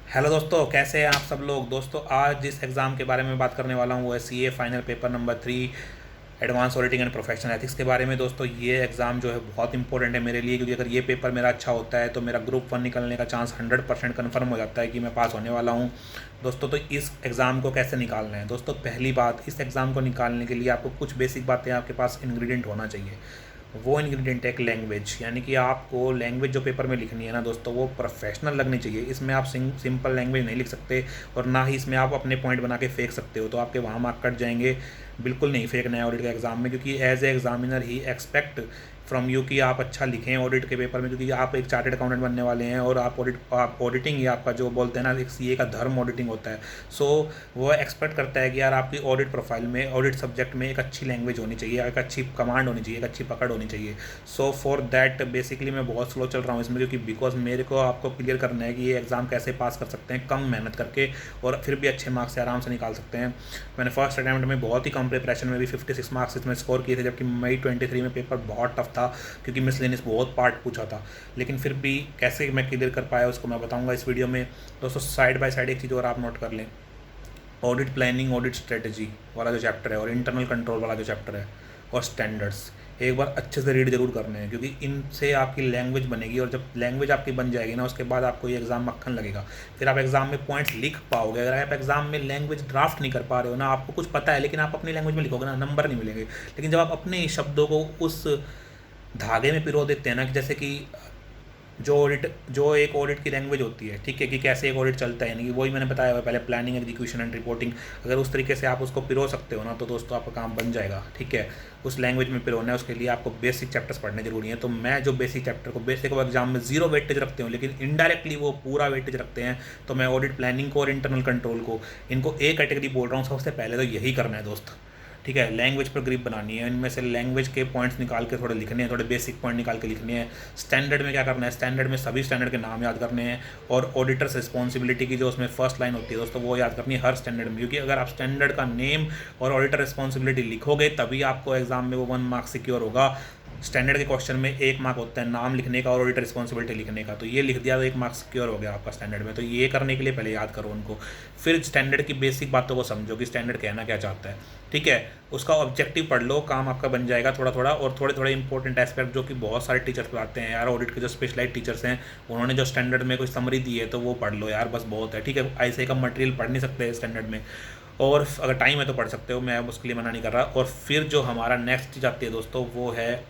Hello दोस्तों, कैसे हैं आप सब लोग। दोस्तों, आज जिस एग्ज़ाम के बारे में बात करने वाला हूँ वो है CA final paper number 3 advance auditing and professional ethics के बारे में। दोस्तों, ये एग्ज़ाम जो है बहुत इंपॉर्टेंट है मेरे लिए, क्योंकि अगर ये पेपर मेरा अच्छा होता है तो मेरा ग्रुप 1 निकलने का चांस 100% कन्फर्म हो जाता है कि मैं पास होने वाला हूँ। दोस्तों, तो इस एग्ज़ाम को कैसे निकालना है। दोस्तों, पहली बात, इस एग्ज़ाम को निकालने के लिए आपको कुछ बेसिक बातें आपके पास इंग्रेडिएंट होना चाहिए। वो इंग्रेडिएंट है एक लैंग्वेज, यानी कि आपको लैंग्वेज जो पेपर में लिखनी है ना दोस्तों, वो प्रोफेशनल लगनी चाहिए। इसमें आप सिंपल लैंग्वेज नहीं लिख सकते, और ना ही इसमें आप अपने पॉइंट बना के फेंक सकते हो, तो आपके वहाँ मार्क कट जाएंगे। बिल्कुल नहीं फेंकना है ऑडिट के एग्ज़ाम में, क्योंकि as a examiner he expect from you कि आप अच्छा लिखें ऑडिट के पेपर में, क्योंकि आप एक चार्टेड अकाउंटेंट बनने वाले हैं और आप ऑडिटिंग ही आपका जो बोलते हैं ना, एक सीए का धर्म ऑडिटिंग होता है। सो वो एक्सपेक्ट करता है कि यार आपकी ऑडिट प्रोफाइल में, ऑडिट सब्जेक्ट में एक अच्छी लैंग्वेज होनी चाहिए, एक अच्छी कमांड होनी चाहिए, एक अच्छी पकड़ होनी चाहिए। सो फॉर दैट बेसिकली मैं बहुत स्लो चल रहा हूँ इसमें, क्योंकि बिकॉज मेरे को आपको क्लियर करना है कि ये एग्ज़ाम कैसे पास कर सकते हैं कम मेहनत करके, और फिर भी अच्छे मार्क्स से आराम से निकाल सकते हैं। मैंने फर्स्ट अटैम्प्ट में बहुत ही कम प्रिपरेशन में भी 56 मार्क्स इसमें स्कोर किए थे, जबकि मई 23 में पेपर बहुत टफ था, क्योंकि मिसलेनियस बहुत पार्ट पूछा था। लेकिन फिर भी कैसे मैं क्लियर कर पाया उसको मैं बताऊंगा इस वीडियो में। दोस्तों, साइड बाय साइड एक चीज़ और आप नोट कर लें। ऑडिट प्लानिंग, ऑडिट स्ट्रेटजी वाला जो चैप्टर है, और इंटरनल कंट्रोल वाला जो चैप्टर है, और स्टैंडर्ड्स, एक बार अच्छे से रीड जरूर करने हैं, क्योंकि इनसे आपकी लैंग्वेज बनेगी, और जब लैंग्वेज आपकी बन जाएगी ना, उसके बाद आपको ये एग्ज़ाम मक्खन लगेगा। फिर आप एग्ज़ाम में पॉइंट्स लिख पाओगे। अगर आप एग्ज़ाम में लैंग्वेज ड्राफ्ट नहीं कर पा रहे हो ना, आपको कुछ पता है लेकिन आप अपनी लैंग्वेज में लिखोगे ना, नंबर नहीं मिलेंगे। लेकिन जब आप अपने शब्दों को उस धागे में पिरो देते हैं ना, कि जैसे कि जो एक ऑडिट की लैंग्वेज होती है, ठीक है, कि कैसे एक ऑडिट चलता है, यानी कि वही मैंने बताया हुआ पहले, प्लानिंग, एग्जीक्यूशन एंड रिपोर्टिंग। अगर उस तरीके से आप उसको पिरो सकते हो ना, तो दोस्तों आपका काम बन जाएगा। ठीक है, उस लैंग्वेज में पिरोना है, उसके लिए आपको बेसिक चैप्टर्स पढ़ने जरूरी हैं। तो मैं जो बेसिक चैप्टर को, बेसिक वो एग्जाम में जीरो वेटेज रखते हूँ, लेकिन इनडायरेक्टली वो पूरा वेटेज रखते हैं। तो मैं ऑडिट प्लानिंग को और इंटरनल कंट्रोल को, इनको ए कैटेगरी बोल रहा हूँ। सबसे पहले तो यही करना है दोस्त। ठीक है, लैंग्वेज पर ग्रिप बनानी है, इनमें से लैंग्वेज के पॉइंट्स निकाल के थोड़े लिखने हैं, थोड़े बेसिक पॉइंट निकाल के लिखने हैं। स्टैंडर्ड में क्या करना है, स्टैंडर्ड में सभी स्टैंडर्ड के नाम याद करने हैं, और ऑडिटर्स रिस्पॉन्सिबिलिटी की जो उसमें फर्स्ट लाइन होती है दोस्तों, वो याद करनी है हर स्टैंडर्ड में, क्योंकि अगर आप स्टैंडर्ड का नेम और ऑडिटर रिस्पॉन्सिबिलिटी लिखोगे तभी आपको एग्जाम में वो 1 मार्क सिक्योर होगा। स्टैंडर्ड के क्वेश्चन में 1 मार्क होता है नाम लिखने का और ऑडिटर रिस्पॉन्सिबिलिटी लिखने का, तो ये लिख दिया तो 1 मार्क सिक्योर हो गया आपका स्टैंडर्ड में। तो ये करने के लिए पहले याद करो उनको, फिर स्टैंडर्ड की बेसिक बातों को समझो कि स्टैंडर्ड कहना क्या चाहता है। ठीक है, उसका ऑब्जेक्टिव पढ़ लो, काम आपका बन जाएगा थोड़ा थोड़ा। और थोड़े थोड़े इंपॉर्टेंट एस्पेक्ट जो कि बहुत सारे टीचर्स पढ़ाते हैं यार, ऑडिट के जो स्पेशलाइज टीचर्स हैं, उन्होंने जो स्टैंडर्ड में कोई समरी दी है तो वो पढ़ लो यार, बस बहुत है। ठीक है, ऐसे का मटेरियल पढ़ नहीं सकते स्टैंडर्ड में, और अगर टाइम है तो पढ़ सकते हो, मैं उसके लिए मना नहीं कर रहा। और फिर जो हमारा नेक्स्ट चीज़ आती है दोस्तों, वो है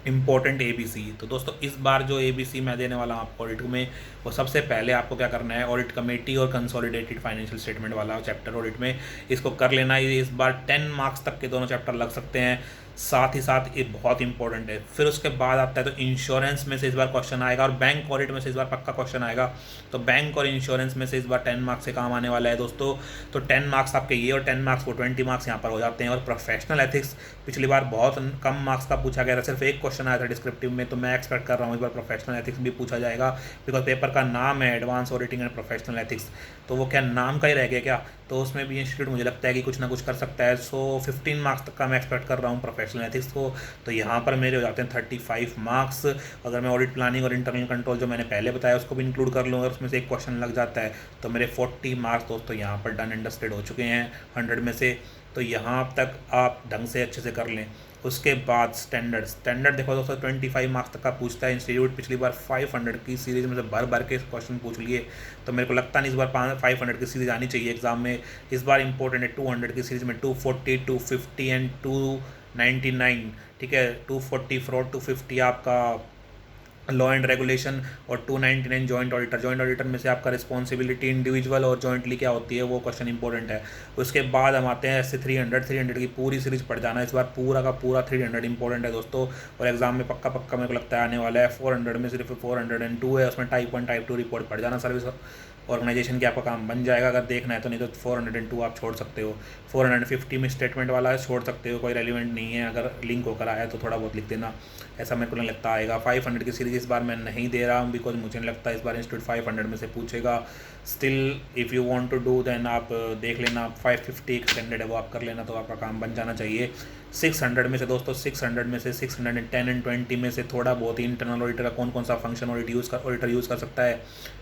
इम्पोर्टेंट एबीसी। तो दोस्तों, इस बार जो एबीसी मैं देने वाला हूँ आपको ऑडिट में, वो सबसे पहले आपको क्या करना है, ऑडिट कमेटी और कंसोलिडेटेड फाइनेंशियल स्टेटमेंट वाला चैप्टर ऑडिट में, इसको कर लेना। ये इस बार 10 मार्क्स तक के दोनों चैप्टर लग सकते हैं, साथ ही साथ ये बहुत इंपॉर्टेंट है। फिर उसके बाद आता है तो इंश्योरेंस में से इस बार क्वेश्चन आएगा, और बैंक ऑडिट में से इस बार पक्का क्वेश्चन आएगा। तो बैंक और इंश्योरेंस में से इस बार 10 मार्क्स से काम आने वाला है दोस्तों। तो 10 मार्क्स आपके ये, और 10 मार्क्स वो 20 मार्क्स यहाँ पर हो जाते हैं। और प्रोफेशनल एथिक्स पिछली बार बहुत कम मार्क्स का पूछा गया था, सिर्फ एक क्वेश्चन आया था डिस्क्रिप्टिव में, तो मैं एक्सपेक्ट कर रहा हूँ इस बार प्रोफेशनल एथिक्स भी पूछा जाएगा, बिकॉज पेपर का नाम है advance auditing and professional ethics. तो वो क्या नाम का ही रह गया क्या, तो उसमें भी इंस्टीट्यूट मुझे लगता है कि कुछ ना कुछ कर सकता है। सो 15 मार्क्स तक का मैं एक्सपेक्ट कर रहा हूँ प्रोफेशनल एथिक्स को। तो यहाँ पर मेरे हो जाते हैं 35 मार्क्स। अगर मैं ऑडिट प्लानिंग और इंटरनल कंट्रोल जो मैंने पहले बताया उसको भी इंक्लूड कर लूँ, अगर उसमें से एक क्वेश्चन लग जाता है, तो मेरे 40 मार्क्स दोस्तों यहाँ पर डन एंड डस्टेड हो चुके हैं 100 में से। तो यहाँ तक आप ढंग से अच्छे से कर लें। उसके बाद स्टैंडर्ड देखो दोस्तों, 25 मार्क्स तक का पूछता है इंस्टीट्यूट। पिछली बार 500 की सीरीज़ में से भर भर के क्वेश्चन पूछ लिए, तो मेरे को लगता नहीं इस बार 500 की सीरीज़ आनी चाहिए एग्जाम में। इस बार इंपॉर्टेंट है 200 की सीरीज़ में 240, 250 एंड 299। ठीक है, 240 फ्रॉड, 250 आपका लॉ एंड रेगुलेशन, और 299 जॉइंट ऑडिटर। जॉइंट ऑडिटर में से आपका रिस्पॉन्सिबिलिटी इंडिविजुअल और जॉइंटली क्या होती है, वो क्वेश्चन इंपॉर्टेंट है। उसके बाद हम आते हैं ऐसे 300 की पूरी सीरीज पढ़ जाना इस बार, पूरा का पूरा 300 इंपॉर्टेंट है दोस्तों। और एग्जाम में पक्का पक्का मेरे को लगता है आने वाला है। 400 में सिर्फ 402 है, उसमें टाइप 1 टाइप 2 रिपोर्ट पढ़ जाना, सर्विस ऑर्गेनाइजेशन की आपका काम बन जाएगा अगर देखना है तो। नहीं तो 402 आप छोड़ सकते हो। 450 में स्टेटमेंट वाला छोड़ सकते हो, कोई रेलिवेंट नहीं है। अगर लिंक होकर आया तो थोड़ा बहुत लिख देना, ऐसा मेरे को नहीं लगता आएगा। 500 की सीरीज इस बार मैं नहीं दे रहा हूँ, बिकॉज मुझे नहीं लगता इस बार इंस्टीट्यूट 500 में से पूछेगा। Still if you want to do then आप देख लेना, 550 एक्सटेंडेड है वो आप कर लेना, तो आपका काम बन जाना चाहिए। 600 में से दोस्तों 600 में से 610 एंड 20 में से थोड़ा बहुत ही इंटरनल ऑडिटर का कौन कौन सा फंक्शन ऑडिटर यूज़ कर सकता है,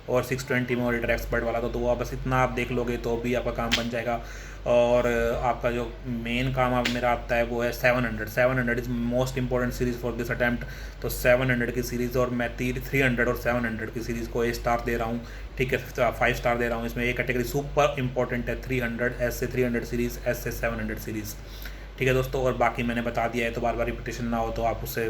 और 620 में ऑडिटर एक्सपर्ट वाला तो आप बस इतना आप देख लोगे तो भी आपका काम बन जाएगा। और आपका जो मेन काम अब मेरा आता है वो है 700 is most important series for this attempt. तो 700 की सीरीज़ और मैं 300 और 700 की सीरीज़ को A स्टार दे रहा हूँ, ठीक है, 5 स्टार दे रहा हूँ। इसमें एक कैटेगरी सुपर इंपॉर्टेंट है 300, एस से 300 सीरीज़, एस से 700 सीरीज़, ठीक है दोस्तों। और बाकी मैंने बता दिया है, तो बार बार रिपीटेशन ना हो तो आप उससे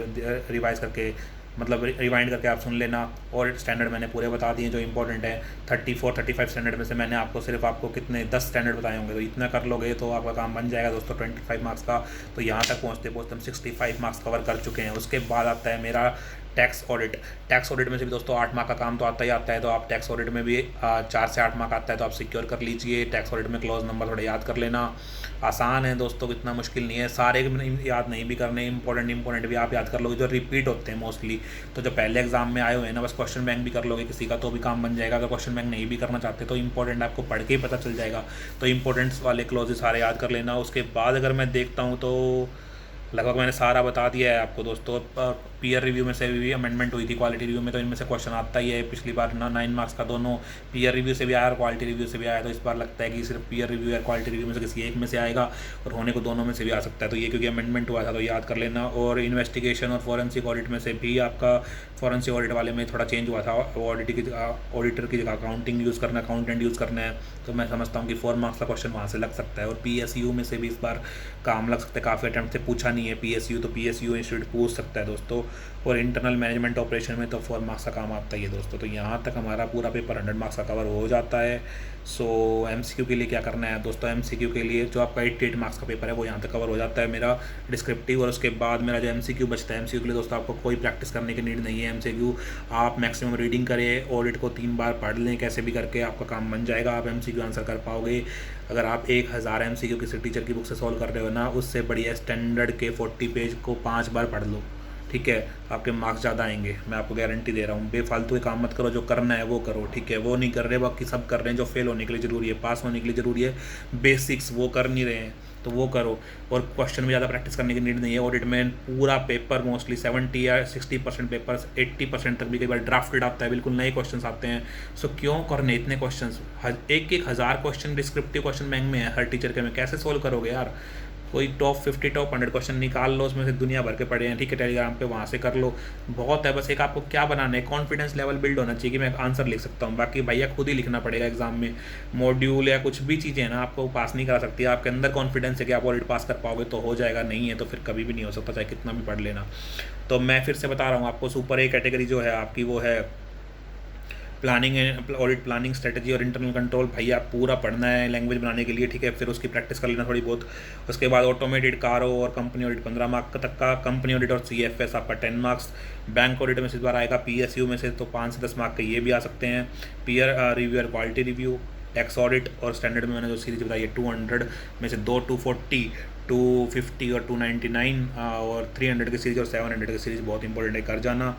रिवाइज करके मतलब रिवाइंड करके आप सुन लेना। और स्टैंडर्ड मैंने पूरे बता दिए जो इंपॉर्टेंट है। 34-35 स्टैंडर्ड में से मैंने आपको कितने 10 स्टैंडर्ड बताए होंगे, तो इतना कर लोगे तो आपका काम बन जाएगा दोस्तों 25 मार्क्स का। तो यहाँ तक पहुँचते पहुँचते हम 65 मार्क्स कवर कर चुके हैं। उसके बाद आता है मेरा टैक्स ऑडिट में से भी दोस्तों 8 मार्क का काम तो आता ही आता है। तो आप टैक्स ऑडिट में भी 4 से 8 मार्क आता है, तो आप सिक्योर कर लीजिए। टैक्स ऑडिट में क्लोज नंबर थोड़ा याद कर लेना, आसान है दोस्तों, इतना मुश्किल नहीं है। सारे याद नहीं भी करने, इंपॉर्टेंट भी आप याद कर लोगे जो रिपीट होते हैं मोस्टली। तो जो पहले एग्जाम में आए हुए हैं ना, बस क्वेश्चन बैंक भी कर लोगे किसी का तो भी काम बन जाएगा। अगर क्वेश्चन बैंक नहीं भी करना चाहते तो इंपॉर्टेंट आपको पढ़ के ही पता चल जाएगा। तो इंपॉर्टेंट्स वाले क्लोजेस सारे याद कर लेना। उसके बाद अगर मैं देखता हूँ तो लगभग मैंने सारा बता दिया है आपको दोस्तों। पीयर रिव्यू में से भी अमेंडमेंट हुई थी क्वालिटी रिव्यू में, तो इनमें से क्वेश्चन आता ही है। पिछली बार 9 मार्क्स का दोनों पीयर रिव्यू से भी आया और क्वालिटी रिव्यू से भी आया। तो इस बार लगता है कि सिर्फ पीयर रिव्यू या क्वालिटी रिव्यू में से किसी एक में से आएगा, और होने को दोनों में से भी आ सकता है। तो ये क्योंकि अमेंडमेंट हुआ था तो याद कर लेना। और इन्वेस्टिगेशन और फॉरेंसिक ऑडिट में से भी आपका फॉरेंसिक ऑडिट वाले में थोड़ा चेंज हुआ था। ऑडिटर की जगह अकाउंटिंग यूज़ करना, अकाउंटेंट यूज़ करना है। तो मैं समझता हूँ कि 4 मार्क्स का क्वेश्चन वहाँ से लग सकता है। और PSU में से भी इस बार काम लग सकता है। काफ़ी अटैम्प्ट से पूछा नहीं है PSU, तो PSU इंस्टीट्यूट पूछ सकता है दोस्तों। और इंटरनल मैनेजमेंट ऑपरेशन में तो 4 मार्क्स का काम आता ही है दोस्तों। तो यहाँ तक हमारा पूरा पेपर 100 मार्क्स का कवर हो जाता है। सो MCQ के लिए क्या करना है दोस्तों, MCQ के लिए जो आपका 88 मार्क्स का पेपर है वो यहाँ तक कवर हो जाता है मेरा डिस्क्रिप्टिव। और उसके बाद मेरा जो MCQ बचता है, MCQ के लिए दोस्तों आपको कोई प्रैक्टिस करने की नीड नहीं है। MCQ आप मैक्सिमम रीडिंग करें, ऑडिट को 3 बार पढ़ लें, कैसे भी करके आपका काम बन जाएगा। आप MCQ आंसर कर पाओगे। अगर आप 1000 MCQ किसी टीचर की बुक से सॉल्व कर रहे हो ना, उससे बढ़िया स्टैंडर्ड के 40 पेज को 5 बार पढ़ लो, ठीक है, आपके मार्क्स ज़्यादा आएंगे, मैं आपको गारंटी दे रहा हूँ। बेफालतू के काम मत करो, जो करना है वो करो, ठीक है। वो नहीं कर रहे, बाकी सब कर रहे हैं। जो फेल होने के लिए ज़रूरी है, पास होने के लिए ज़रूरी है बेसिक्स, वो कर नहीं रहे हैं तो वो करो। और क्वेश्चन में ज़्यादा प्रैक्टिस करने की नीड नहीं है। ऑडिट में पूरा पेपर मोस्टली 70 या 60% पेपर्स 80% तक भी कई बार ड्राफ्टेड आता है, बिल्कुल नए क्वेश्चन आते हैं। सो क्यों करने इतने क्वेश्चन, एक 1000 क्वेश्चन डिस्क्रिप्टिव क्वेश्चन बैंक में है हर टीचर के में, कैसे सोल्व करोगे यार। कोई टॉप 50 टॉप 100 क्वेश्चन निकाल लो, उसमें से दुनिया भर के पड़े हैं, ठीक है, टेलीग्राम पे वहाँ से कर लो, बहुत है। बस एक आपको क्या बनाना है, कॉन्फिडेंस लेवल बिल्ड होना चाहिए कि मैं आंसर लिख सकता हूँ। बाकी भैया खुद ही लिखना पड़ेगा एग्जाम में। मॉड्यूल या कुछ भी चीज़ें हैं ना, आपको पास नहीं करा सकती। आपके अंदर कॉन्फिडेंस है कि आप ऑडिट पास कर पाओगे तो हो जाएगा, नहीं है तो फिर कभी भी नहीं हो सकता, चाहे कितना भी पढ़ लेना। तो मैं फिर से बता रहा हूँ आपको, सुपर A कैटेगरी जो है आपकी वो है प्लानिंग, ऑडिट प्लानिंग, स्ट्रेटजी और इंटरनल कंट्रोल। भाई आप पूरा पढ़ना है लैंग्वेज बनाने के लिए, ठीक है, फिर उसकी प्रैक्टिस कर लेना थोड़ी बहुत। उसके बाद ऑटोमेटेड कारो और कंपनी ऑडिट 15 मार्क्स तक का, कंपनी ऑडिट और CFS आपका 10 मार्क्स। बैंक ऑडिट में से इस बार आएगा PSU में से तो 5 से 10 मार्क के ये भी आ सकते हैं। पीयर रिव्यू और क्वालिटी रिव्यू, टैक्स ऑडिट और स्टैंडर्ड में मैंने जो सीरीज बताई है 200 में से 240, 250 और 299 और 300 की सीरीज और 700 की सीरीज बहुत इंपॉर्टेंट है, कर जाना।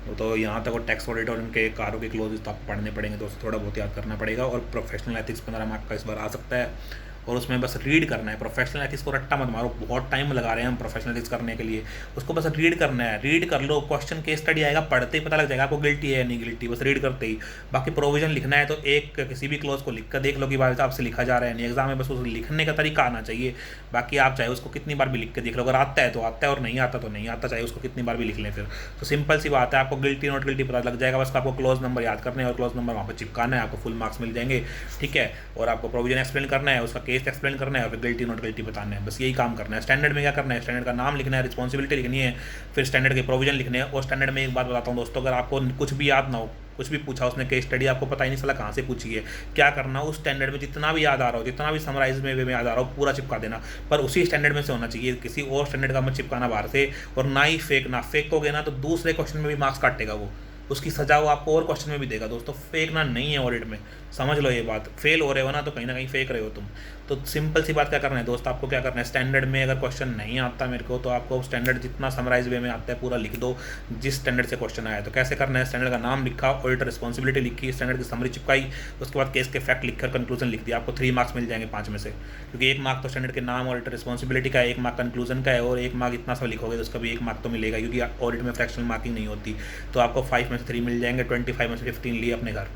तो यहाँ तक और टैक्स ऑडिट और उनके कारों के क्लोजेस तो आपको पढ़ने पड़ेंगे दोस्तों, थोड़ा बहुत याद करना पड़ेगा। और प्रोफेशनल एथिक्स 15 मार्क का इस बार आ सकता है, और उसमें बस रीड करना है। प्रोफेशनल एथिक्स को रट्टा मत मारो, बहुत टाइम लगा रहे हैं हम प्रोफेशनल एथिक्स करने के लिए, उसको बस रीड करना है। रीड कर लो, क्वेश्चन केस स्टडी आएगा, पढ़ते ही पता लग जाएगा आपको गिल्टी है या नहीं गिल्टी, बस रीड करते ही। बाकी प्रोविजन लिखना है तो एक किसी भी क्लोज को लिख कर देख लो कि भाई साहब से लिखा जा रहा है नहीं, एग्जाम में बस उस लिखने का तरीका आना चाहिए। बाकी आप चाहे उसको कितनी बार भी लिख के देख लो, अगर आता है तो आता है और नहीं आता तो नहीं आता, चाहे उसको कितनी बार भी लिख लें फिर। तो सिंपल सी बात है, आपको गिल्टी नॉट गिल्टी पता लग जाएगा। बस आपको क्लोज नंबर याद करना है और क्लोज नंबर वहाँ पर चिपकाना है, आपको फुल मार्क्स मिल जाएंगे, ठीक है। और आपको प्रोविजन एक्सप्लेन करना है, उसका केस एक्सप्लेन करना है, गिल्टी नॉट गिल्टी बताना है, बस यही काम करना है। स्टैंडर्ड में क्या करना है, स्टैंडर्ड का नाम लिखना है, रिस्पॉन्सिबिलिटी लिखनी है, फिर स्टैंडर्ड के प्रोविजन लिखने हैं। और स्टैंडर्ड में एक बात बताता हूँ दोस्तों, अगर आपको कुछ भी याद ना हो, कुछ भी पूछा उसने केस स्टडी, आपको पता ही नहीं चला कहाँ से पूछी है, क्या करना, उस स्टैंडर्ड में जितना भी याद आ रहा हो, जितना भी समराइज में वे में याद आ रहा हो, पूरा चिपका देना। पर उसी स्टैंडर्ड में से होना चाहिए, किसी और स्टैंडर्ड का मत चिपकाना बाहर से। और ना ही फेंकना, फेंकोगे ना तो दूसरे क्वेश्चन में भी मार्क्स काटेगा वो, उसकी सजा वो आपको और क्वेश्चन में भी देगा दोस्तों। फेंकना नहीं है ऑडिट में, समझ लो ये बात। फेल हो रहे हो ना तो कहीं ना कहीं फेंक रहे हो तुम। तो सिंपल सी बात क्या करना है दोस्त, आपको क्या करना है, स्टैंडर्ड में अगर क्वेश्चन नहीं आता मेरे को तो आपको स्टैंडर्ड जितना समराइज वे में आता है पूरा लिख दो, जिस स्टैंडर्ड से क्वेश्चन आया। तो कैसे करना है, स्टैंडर्ड का नाम लिखा, ऑडिटर रिस्पॉन्सिबिलिटी लिखी, स्टैंडर्ड की समरी चिपकाई, उसके बाद केस के फैक्ट लिखकर कंक्लूजन लिख दिया। आपको 3 मार्क्स मिल जाएंगे 5 में से, क्योंकि 1 मार्क तो स्टैंडर्ड के नाम ऑडिटर रिस्पॉन्सिबिलिटी का है, 1 मार्क कंक्लूजन का है, और 1 मार्क इतना सा लिखोगे तो उसका भी 1 मार्क तो मिलेगा, क्योंकि ऑडिट में फ्रैक्शनल मार्किंग नहीं होती। तो आपको 5 में से 3 मिल जाएंगे, 25 में से 15 लिए अपने घर।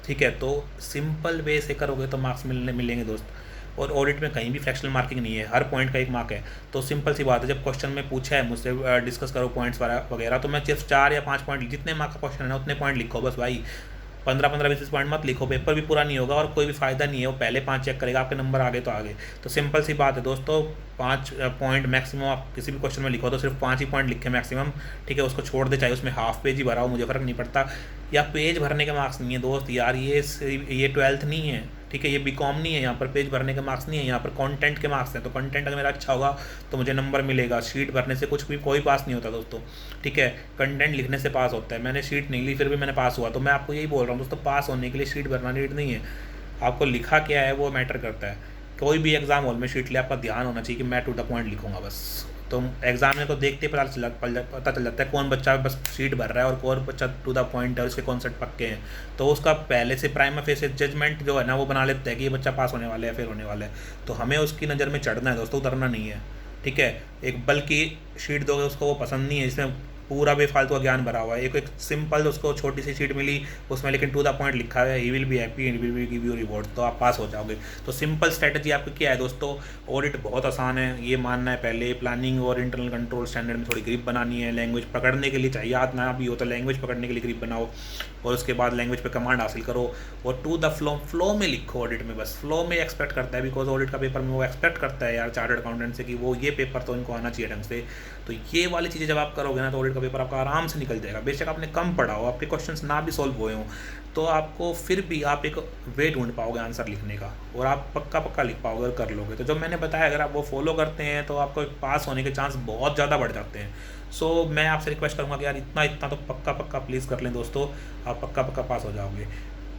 ठीक है, तो सिंपल वे से करोगे तो मार्क्स मिलेंगे दोस्त। और ऑडिट में कहीं भी फ्रैक्शनल मार्किंग नहीं है, हर पॉइंट का 1 मार्क है। तो सिंपल सी बात है, जब क्वेश्चन में पूछा है मुझसे डिस्कस करो पॉइंट्स वगैरह, तो मैं सिर्फ 4 या 5 पॉइंट, जितने मार्क का क्वेश्चन है ना उतने पॉइंट लिखो बस भाई। 15-15-20 पॉइंट मत लिखो, पेपर भी पूरा नहीं होगा और कोई भी फायदा नहीं है। वो पहले 5 चेक करेगा, आपके नंबर आगे तो आगे। तो सिंपल सी बात है दोस्तों, 5 पॉइंट मैक्सिमम आप किसी भी क्वेश्चन में लिखो तो सिर्फ 5 ही पॉइंट लिखे मैक्सिमम। ठीक है, उसको छोड़ दे, चाहे उसमें हाफ पेज ही भरा हो, मुझे फ़र्क नहीं पड़ता। या पेज भरने के मार्क्स नहीं है दोस्त यार, ये 12th नहीं है। ठीक है, ये बीकॉम नहीं है, यहाँ पर पेज भरने के मार्क्स नहीं है, यहाँ पर कंटेंट के मार्क्स हैं। तो कंटेंट अगर मेरा अच्छा होगा तो मुझे नंबर मिलेगा। शीट भरने से कुछ भी कोई पास नहीं होता दोस्तों। ठीक है, कंटेंट लिखने से पास होता है। मैंने शीट नहीं ली फिर भी मैंने पास हुआ। तो मैं आपको यही बोल रहा हूँ दोस्तों, पास होने के लिए शीट भरना नीड नहीं है, आपको लिखा क्या है वो मैटर करता है। कोई भी एग्जाम हॉल में शीट ले, आपका ध्यान होना चाहिए कि मैं टू द पॉइंट लिखूंगा बस। तो एग्जाम में को देखते पता चल जाता है कौन बच्चा बस शीट भर रहा है और कौन बच्चा टू द पॉइंट है, उसके कॉन्सेप्ट पक्के हैं। तो उसका पहले से प्राइमा फेस जजमेंट जो है ना वो बना लेते हैं कि ये बच्चा पास होने वाला है, फेल होने वाला है। तो हमें उसकी नज़र में चढ़ना है दोस्तों, उतरना नहीं है। ठीक है, एक बल्कि शीट दोगे उसको वो पसंद नहीं है, इसमें पूरा बेफालतू का ज्ञान भरा हुआ है। एक सिंपल उसको छोटी सी शीट मिली, उसमें लेकिन टू द पॉइंट लिखा है, he will be happy and will give you reward, तो आप पास हो जाओगे। तो सिंपल स्ट्रैटेजी आपकी क्या है दोस्तों, ऑडिट बहुत आसान है, ये मानना है पहले। प्लानिंग और इंटरनल कंट्रोल स्टैंडर्ड में थोड़ी ग्रिप बनानी है, लैंग्वेज पकड़ने के लिए चाहिए, याद ना भी हो तो लैंग्वेज पकड़ने के लिए ग्रिप बनाओ, और उसके बाद लैंग्वेज पे कमांड हासिल करो, और टू द फ्लो में लिखो। ऑडिट में बस फ्लो में एक्सपेक्ट करता है, बिकॉज ऑडिट का पेपर में वो एक्सपेक्ट करता है यार चार्टर्ड अकाउंटेंट से कि वो ये पेपर तो इनको आना चाहिए ढंग से। तो ये वाली चीज़ें जब आप करोगे ना तो ऑडिट का पेपर आपका आराम से निकल जाएगा। बेशक आपने कम पढ़ा हो, आपके क्वेश्चंस ना भी सॉल्व हुए हों, तो आपको फिर भी आप एक वे ढूंढ पाओगे आंसर लिखने का, और आप पक्का लिख पाओगे और कर लोगे। तो जो मैंने बताया अगर आप वो फॉलो करते हैं तो आपको पास होने के चांस बहुत ज़्यादा बढ़ जाते हैं। सो मैं आपसे रिक्वेस्ट करूँगा कि यार इतना तो पक्का प्लीज़ कर लें दोस्तों, आप पक्का पास हो जाओगे।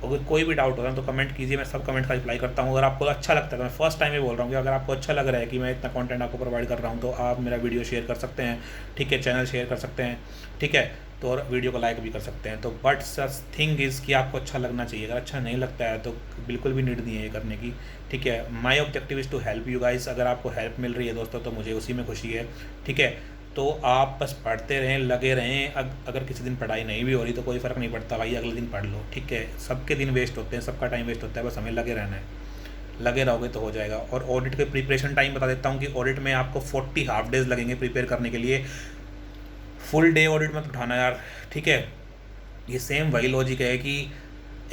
अगर कोई भी डाउट होता है तो कमेंट कीजिए, मैं सब कमेंट का रिप्लाई करता हूँ। अगर आपको अच्छा लगता है तो मैं फर्स्ट टाइम ही बोल रहा हूँ कि अगर आपको अच्छा लग रहा है कि मैं इतना कंटेंट आपको प्रोवाइड कर रहा हूँ तो आप मेरा वीडियो शेयर कर सकते हैं। ठीक है, चैनल शेयर कर सकते हैं। ठीक है, तो और वीडियो को लाइक भी कर सकते हैं। तो बट सच थिंग इज़ कि आपको अच्छा लगना चाहिए, अगर अच्छा नहीं लगता है तो बिल्कुल भी नीड नहीं है ये करने की। ठीक है, my objective is to help you guys. अगर आपको हेल्प मिल रही है दोस्तों तो मुझे उसी में खुशी है। ठीक है, तो आप बस पढ़ते रहें, लगे रहें। अगर किसी दिन पढ़ाई नहीं भी हो रही तो कोई फ़र्क नहीं पड़ता भाई, अगले दिन पढ़ लो। ठीक है, सबके दिन वेस्ट होते हैं, सबका टाइम वेस्ट होता है, बस हमें लगे रहना है। लगे रहोगे तो हो जाएगा। और ऑडिट के प्रिपरेशन टाइम बता देता हूँ कि ऑडिट में आपको 40 हाफ डेज़ लगेंगे प्रिपेयर करने के लिए। फुल डे ऑडिट मत उठाना यार। ठीक है, ये सेम वही लॉजिक है कि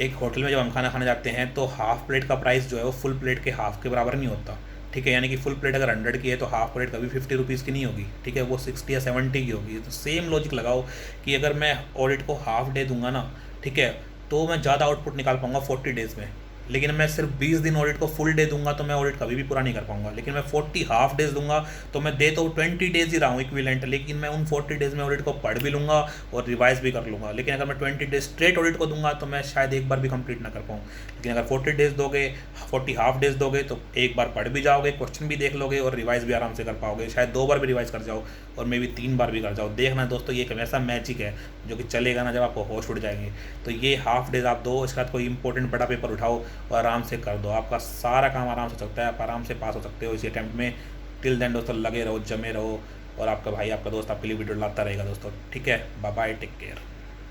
एक होटल में जब हम खाना खाने जाते हैं तो हाफ प्लेट का प्राइस जो है वो फुल प्लेट के हाफ के बराबर नहीं होता। ठीक है, यानी कि फुल प्लेट अगर 100 की है तो हाफ प्लेट कभी 50 रुपीज़ की नहीं होगी। ठीक है, वो 60 या 70 की होगी। तो सेम लॉजिक लगाओ कि अगर मैं ऑडिट को हाफ डे दूंगा ना, ठीक है, तो मैं ज़्यादा आउटपुट निकाल पाऊंगा 40 डेज़ में। लेकिन मैं सिर्फ 20 दिन ऑडिट को फुल डे दूंगा तो मैं ऑडिट कभी भी पूरा नहीं कर पाऊंगा। लेकिन मैं 40 हाफ डेज दूंगा तो मैं दे तो 20 डेज ही रहा हूँ इक्विवेलेंट, लेकिन मैं उन 40 डेज में ऑडिट को पढ़ भी लूँगा और रिवाइज भी कर लूँगा। लेकिन अगर मैं 20 डेज स्ट्रेट ऑडिट को दूंगा तो मैं शायद एक बार भी कंप्लीट ना कर पाऊँ। लेकिन अगर 40 डेज दोगे, 40 हाफ डेज दोगे तो एक बार पढ़ भी जाओगे, क्वेश्चन भी देख लोगे और रिवाइज भी आराम से कर पाओगे। शायद 2 बार भी रिवाइज कर जाओ और मे भी 3 बार भी कर जाओ। देखना दोस्तों, ये एक ऐसा मैजिक है जो कि चलेगा ना जब आपको होश उड़ जाएंगे। तो ये हाफ डेज आप दो, इसके बाद कोई इंपॉर्टेंट बड़ा पेपर उठाओ और आराम से कर दो, आपका सारा काम आराम से हो सकता है। आप आराम से पास हो सकते हो इसी अटैम्प्ट में। टिल देन दोस्तों लगे रहो, जमे रहो, और आपका भाई आपका दोस्त आपके लिए वीडियो लाता रहेगा दोस्तों। ठीक है, बाय बाय, टेक केयर।